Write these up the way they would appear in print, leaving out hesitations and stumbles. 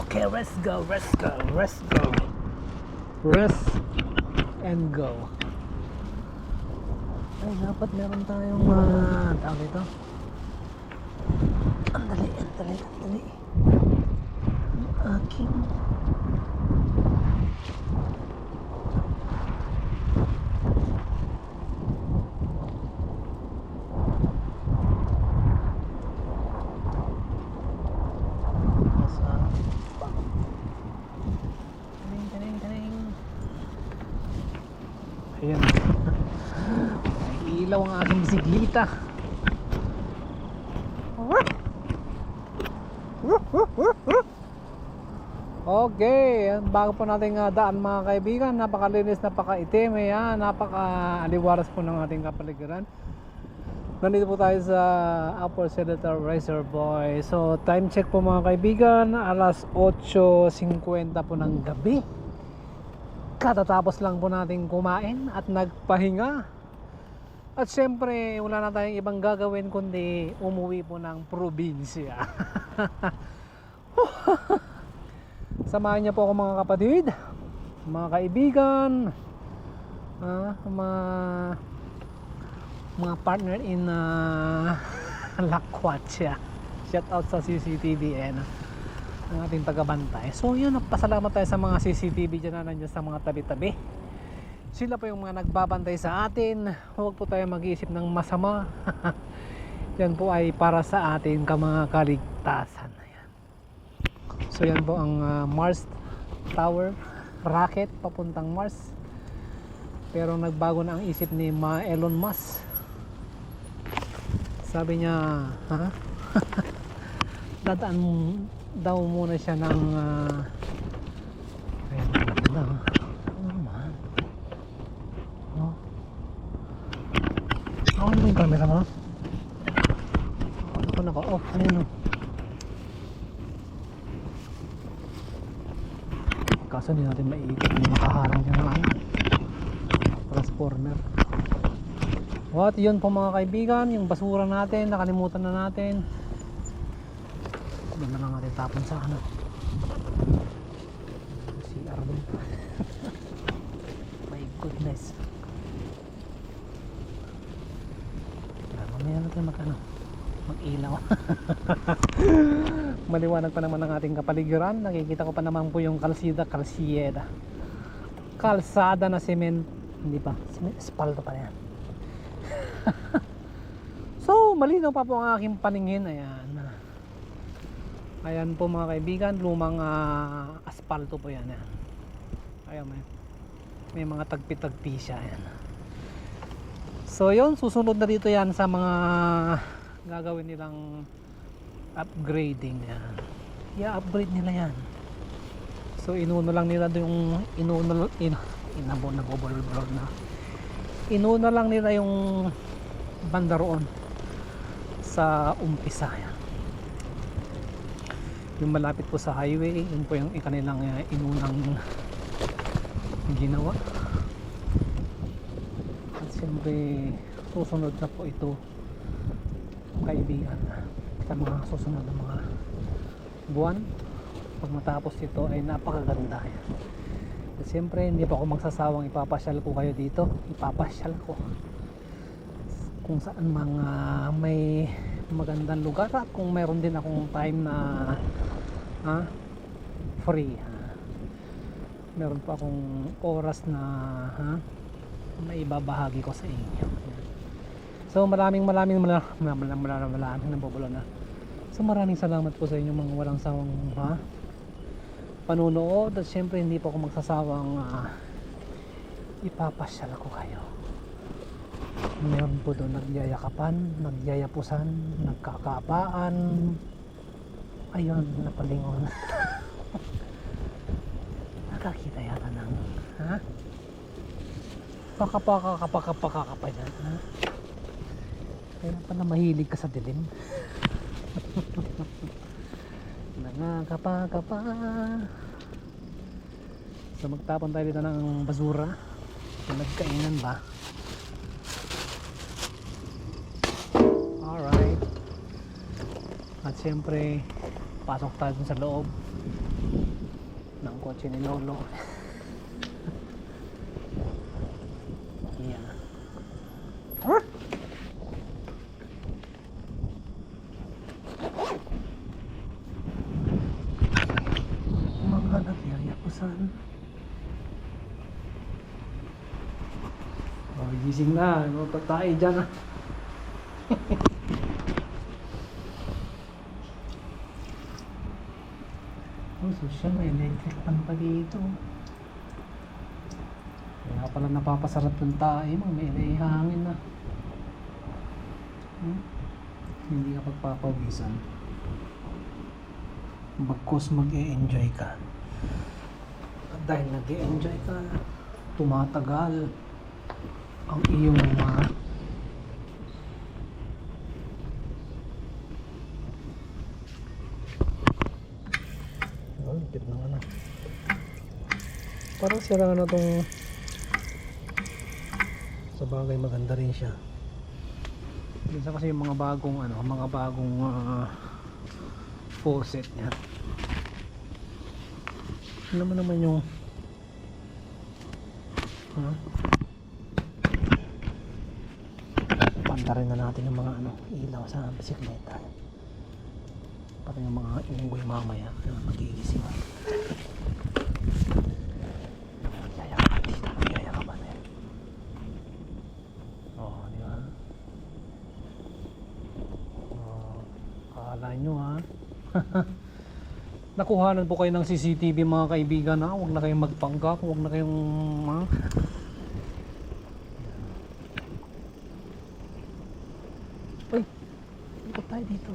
Okay, let's go, let's go, let's go. Rest and go. Ay, dapat meron tayong tawag ito. Andali. Aking ayan. May ilaw ang aking bisikleta. Okay, bago po nating daan mga kaibigan, napakalinis, napakaitim, ayan, napaka-aliwaras po ng ating kapaligiran. Nandito po tayo sa Upper Seletar Reservoir. So time check po mga kaibigan, alas 8:50 po ng gabi. Katatapos lang po nating kumain at nagpahinga. At syempre wala na tayong ibang gagawin kundi umuwi po ng probinsya. Samahan niyo po ako mga kapatid, mga kaibigan, mga partner in Lakwatsa. Shout out sa CCTV ang ating tagabantay. So yun, nagpasalamat tayo sa mga CCTV dyan na nandiyan sa mga tabi-tabi. Sila po yung mga nagbabantay sa atin. Huwag po tayo mag-iisip ng masama. Yan po ay para sa atin mga kaligtasan. So yan po ang Mars Tower rocket papuntang Mars. Pero nagbago na ang isip ni Elon Musk. Sabi niya, dadaan daw muna siya ng ayan, ano yung camera mo? Naka-off. Ano? Kaso hindi natin maiikot, hindi makaharang niya ng transformer. What? Yun po mga kaibigan, yung basura natin, nakalimutan na natin. Doon na lang natin tapon sa CR doon. My goodness. Mamaya natin mag-ilaw. Maliwanag pa naman ang ating kapaligiran. Nakikita ko pa naman po yung kalsada na cement. Hindi pa, espalto pa yan. So malinaw pa po ang aking paningin. Ayan po mga kaibigan, lumang asfalto po yan. Ayan, may mga tagpi-tagpi siya. Ayan. So yun, susunod na dito yan sa mga gagawin nilang upgrading. Yan, i-upgrade nila yan. So inuuna lang nila yung inuuna lang nila yung banda roon sa umpisa. Yan, yung malapit po sa highway, yun po yung kanilang inunang ginawa. At siyempre susunod na po ito kaibigan sa mga susunod na mga buwan. Pag matapos ito ay napakaganda. At siyempre hindi pa ako magsasawang ipapasyal ko kayo dito. Ipapasyal ko kung saan mga may magandang lugar, at kung mayroon din akong time na free, meron pa akong oras na maibabahagi ko sa inyo. So maraming nabubulo na. So maraming salamat po sa inyo mga walang sawang panunood. At syempre hindi po ako magsasawang ipapasyal ko kayo. Meron po doon nagyayakapan, nagyayapusan, nagkakapaan. Ayun, napalingon. Nakakita yata ng pakapakapakapakapay na. Kaya pala mahilig ka sa dilim. Nangakapakapa. So magtapon tayo dito ng basura. Kung nagkainan ba. Alright. At siyempre pasok tayo sa loob. ng kotse ni Lolo. Yan. Mga nagyayakusan. Oh, gising na. Ano pa tayo dyan ah. Oh, social, may electric pan pa dito. Kaya pala napapasarap yung tayo mo, may hangin na. Hindi ka pagpapawisan. Bagkus mag-e-enjoy ka. At dahil nag-e-enjoy ka, tumatagal ang iyong lipit ng ano. Parang sira na tong sa bagay, maganda rin siya. Minsan kasi yung mga bagong faucet niya. Ano naman yung pantarin na natin yung mga ilaw sa bisikleta. Pati yung mga unggoy mamaya magigising. Yayakapan na yan. Oh, di ba? Oh, akala nyo ha. Nakuhanan po kayo ng CCTV mga kaibigan ha. Huwag na kayong magpanggap, huwag na kayong uy, ikot tayo dito.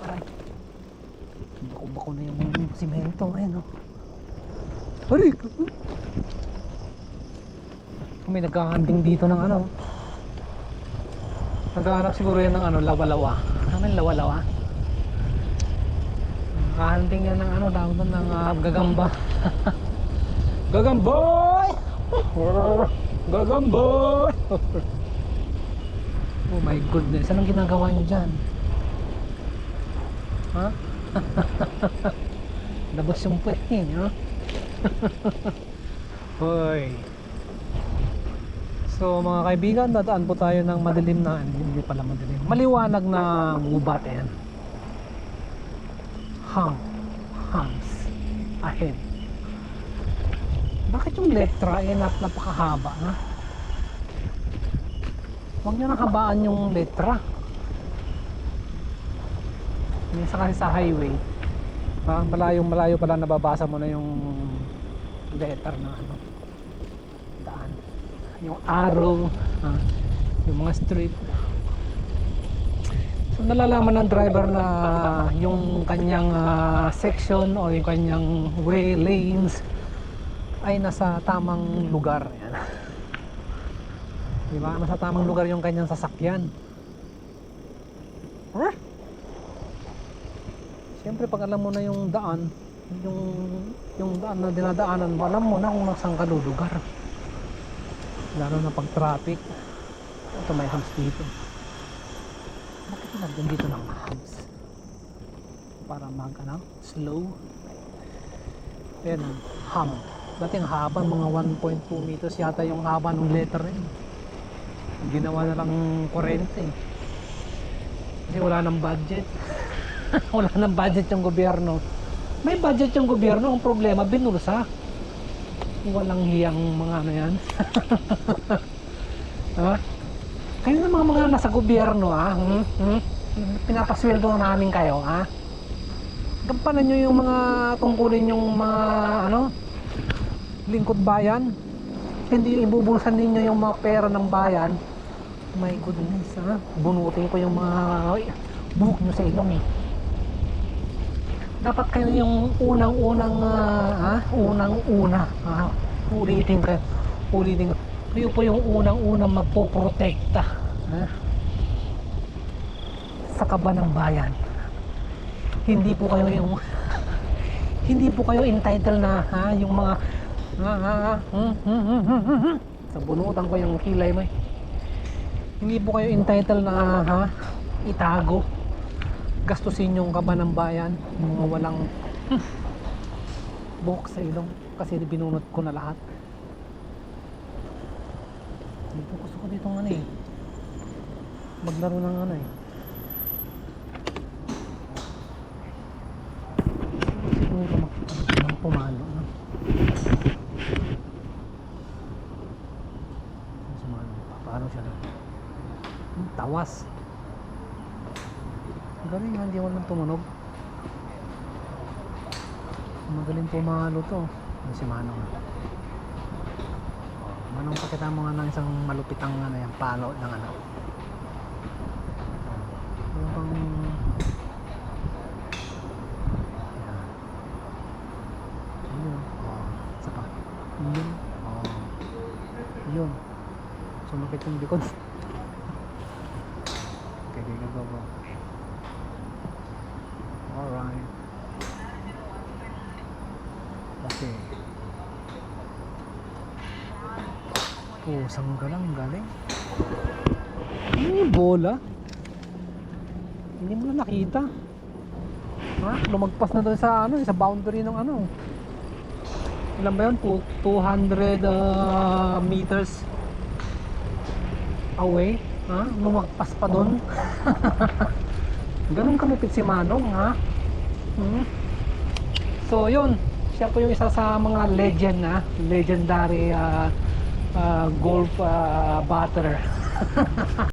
Aray, bako-bako na yung simento. Ayan o. Aray, may nagkahanding dito ng naghahanap siguro yan ng lawa-lawa. Ano yung lawa-lawa? Nakahanding yan ng tawag doon ng gagamba. Gagamboy! Gagamboy! Oh my goodness, anong ginagawa niyo dyan? Ha? Labas yung puwing, ha? Hoy. So mga kaibigan, dadaan po tayo ng madilim na, hindi pala madilim, maliwanag na gubat. Yan. Hums ahead. Bakit yung letra ay napakahaba, ha? Huwag nyo nang habaan yung letra. Minsan kasi sa highway, malayo pala nababasa mo na yung letter na daan, yung arrow, yung mga street. So nalalaman ng driver na yung kanyang section o yung kanyang way lanes ay nasa tamang lugar. Yan. Diba? Nasa tamang lugar yung kanyang sasakyan. Siyempre pag alam mo na yung daan, yung daan na dinadaanan mo, alam mo na kung nasaan ka lulugar. Lalo na pag traffic. Ito may hams dito. Bakit nandun dito ng hams? Para slow. Ayan ang hum. Dating haba, mga 1.2 meters yata yung haba ng letter rin. Ginawa na lang 40 kasi wala nang budget. Wala nang budget yung gobyerno. May budget yung gobyerno, ang problema binulsa. Walang hiyang mga yan. Ha? Kayo na mga nasa gobyerno pinapasweldo namin kayo, gampanan nyo yung mga tungkulin yung mga lingkod bayan. Hindi ibubulsan ninyo yung mga pera ng bayan. My goodness, bunutin ko yung mga buhok nyo sa ilong. Dapat kayo yung unang-unang ulitin kayo. Kayo po yung unang-unang magpoprotekta sa kaba ng bayan. Hindi po kayo entitled na yung mga sa bunutan ko yung kilay mo. Hindi po kayo entitled na itago, gastusin yung kaba ng bayan, mga walang buhok sa ilong kasi binunot ko na lahat. Dito gusto ko dito ng ano eh, maglaro ng ano eh. Siguro pumalo no? Sumalo paano siya na tawas. Galing nga, hindi walang tumunog. Magaling pumalo to. Yung si Manong. Manong, pakita mo nga ng isang malupitang ano, yung palo ng ano. Yung pang... Yan. Yun. Isa pa. Yun. Yun. Sumakit yung likod. Okay, go. Alright. Okay. Pusang galing. Ano yung bola? Hindi mo na nakita. Ha? Lumagpas na doon sa ano, sa boundary ng ano. Ilan ba yun? 200 meters away. Ha? Lumagpas pa doon. Ganun kamipit si Manong, ha? So yun, siya po yung isa sa mga legendary golf batter.